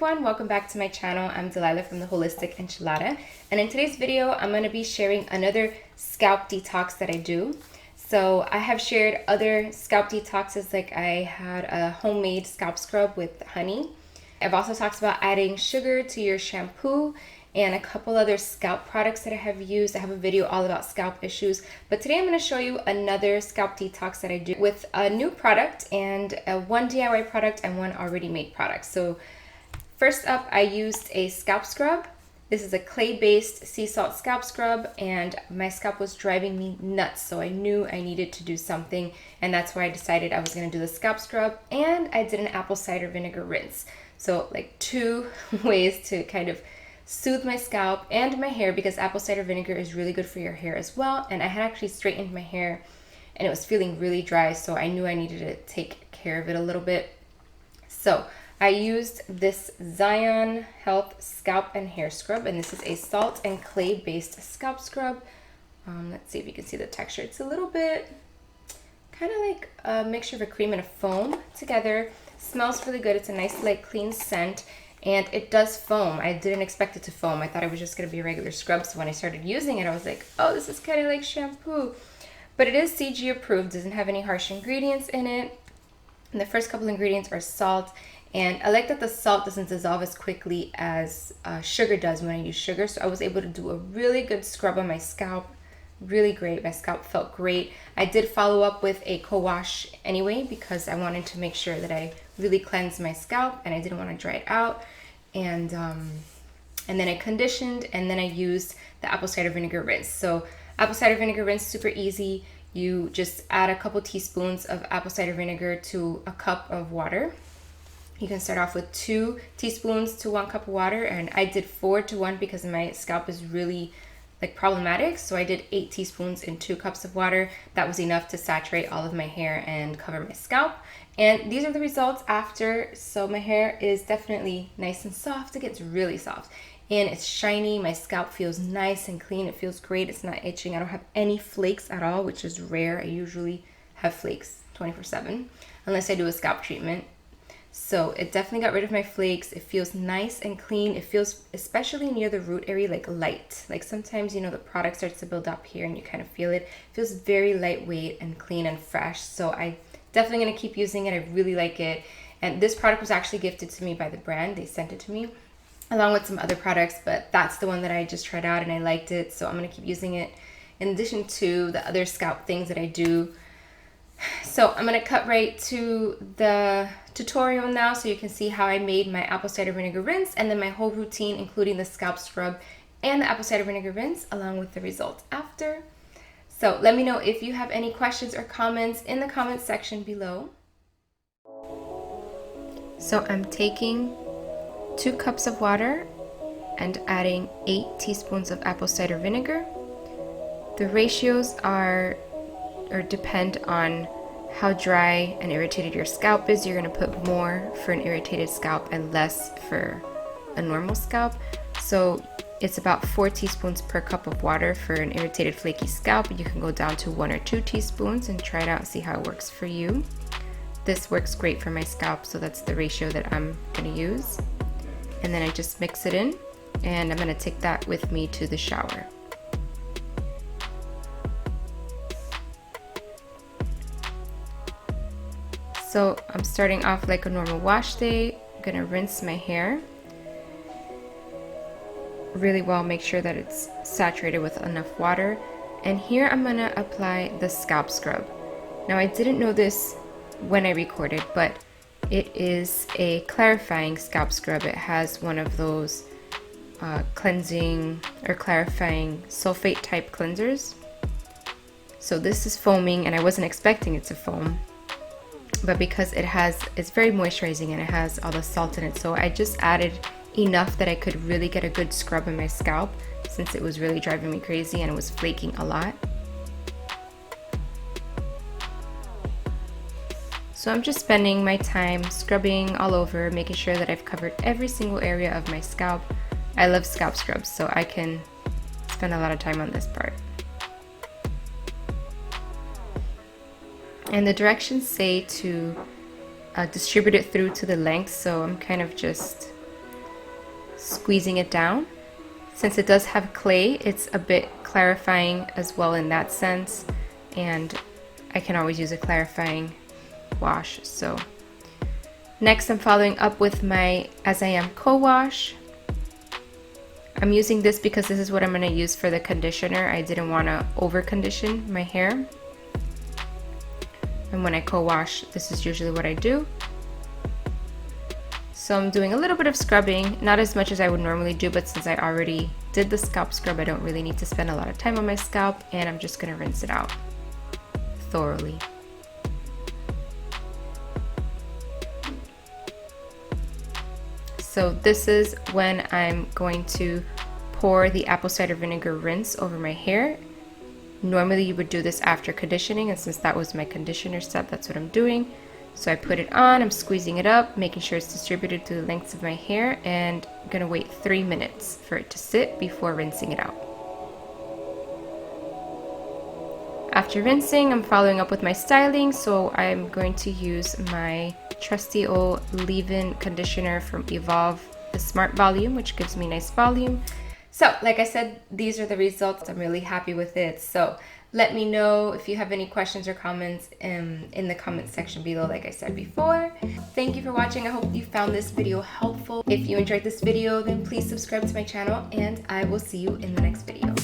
everyone, welcome back to my channel. I'm Delilah from the Holistic Enchilada, and in today's video I'm going to be sharing another scalp detox that I do. So I have shared other scalp detoxes, like I had a homemade scalp scrub with honey. I've also talked about adding sugar to your shampoo and a couple other scalp products that I have used. I have a video all about scalp issues, but today I'm going to show you another scalp detox that I do with a new product and one DIY product and one already made product. So first up, I used a scalp scrub. This is a clay-based sea salt scalp scrub, and my scalp was driving me nuts, so I knew I needed to do something, and that's why I decided I was going to do the scalp scrub, and I did an apple cider vinegar rinse. So like two ways to kind of soothe my scalp and my hair, because apple cider vinegar is really good for your hair as well. And I had actually straightened my hair and it was feeling really dry, so I knew I needed to take care of it a little bit. So I used this Zion Health Scalp and Hair Scrub, and this is a salt and clay based scalp scrub. Let's see if you can see the texture. It's a little bit kind of like a mixture of a cream and a foam together. Smells really good. It's a nice light clean scent. And it does foam. I didn't expect it to foam. I thought it was just going to be a regular scrub. So when I started using it, I was like, oh, this is kind of like shampoo. But it is CG approved. Doesn't have any harsh ingredients in it. And the first couple ingredients are salt. And I like that the salt doesn't dissolve as quickly as sugar does when I use sugar. So I was able to do a really good scrub on my scalp. Really great. My scalp felt great. I did follow up with a co-wash anyway, because I wanted to make sure that I really cleansed my scalp and I didn't want to dry it out. And then I conditioned, and then I used the apple cider vinegar rinse. So apple cider vinegar rinse, super easy. You just add a couple teaspoons of apple cider vinegar to a cup of water. You can start off with 2 teaspoons to 1 cup of water, and I did 4 to 1 because my scalp is really problematic. So I did 8 teaspoons in 2 cups of water. That was enough to saturate all of my hair and cover my scalp. And these are the results after. So my hair is definitely nice and soft. It gets really soft and it's shiny. My scalp feels nice and clean. It feels great. It's not itching. I don't have any flakes at all, which is rare. I usually have flakes 24/7 unless I do a scalp treatment. So it definitely got rid of my flakes. It feels nice and clean. It feels, especially near the root area, like light. Like sometimes, you know, the product starts to build up here and you kind of feel it. It feels very lightweight and clean and fresh. So I definitely going to keep using it. I really like it. And this product was actually gifted to me by the brand. They sent it to me along with some other products, but that's the one that I just tried out and I liked it. So I'm going to keep using it in addition to the other scalp things that I do. So I'm going to cut right to the tutorial now so you can see how I made my apple cider vinegar rinse and then my whole routine, including the scalp scrub and the apple cider vinegar rinse, along with the results after. So let me know if you have any questions or comments in the comments section below. So I'm taking 2 cups of water and adding 8 teaspoons of apple cider vinegar. The ratios are or depend on how dry and irritated your scalp is. You're going to put more for an irritated scalp and less for a normal scalp. So it's about 4 teaspoons per cup of water for an irritated flaky scalp. You can go down to 1 or 2 teaspoons and try it out and see how it works for you. This works great for my scalp, so that's the ratio that I'm going to use. And then I just mix it in, and I'm going to take that with me to the shower. So I'm starting off like a normal wash day. I'm gonna rinse my hair really well, make sure that it's saturated with enough water. And here I'm gonna apply the scalp scrub. Now I didn't know this when I recorded, but it is a clarifying scalp scrub. It has one of those cleansing or clarifying sulfate type cleansers. So this is foaming, and I wasn't expecting it to foam. But because it's very moisturizing and it has all the salt in it, so I just added enough that I could really get a good scrub in my scalp, since it was really driving me crazy and it was flaking a lot. So I'm just spending my time scrubbing all over, making sure that I've covered every single area of my scalp. I love scalp scrubs, so I can spend a lot of time on this part. And the directions say to distribute it through to the length, so I'm kind of just squeezing it down. Since it does have clay, it's a bit clarifying as well in that sense, and I can always use a clarifying wash. So next I'm following up with my As I Am co-wash. I'm using this because this is what I'm going to use for the conditioner. I didn't want to over condition my hair. And when I co-wash, this is usually what I do. So I'm doing a little bit of scrubbing, not as much as I would normally do, but since I already did the scalp scrub, I don't really need to spend a lot of time on my scalp, and I'm just going to rinse it out thoroughly. So this is when I'm going to pour the apple cider vinegar rinse over my hair. Normally you would do this after conditioning, and since that was my conditioner step, that's what I'm doing. So I put it on, I'm squeezing it up, making sure it's distributed to the lengths of my hair, and I'm gonna wait 3 minutes for it to sit before rinsing it out. After rinsing, I'm following up with my styling, so I'm going to use my trusty old leave-in conditioner from Evolve, the Smart Volume, which gives me nice volume. So, like I said, these are the results. I'm really happy with it. So, let me know if you have any questions or comments in the comment section below, like I said before. Thank you for watching. I hope you found this video helpful. If you enjoyed this video, then please subscribe to my channel, and I will see you in the next video.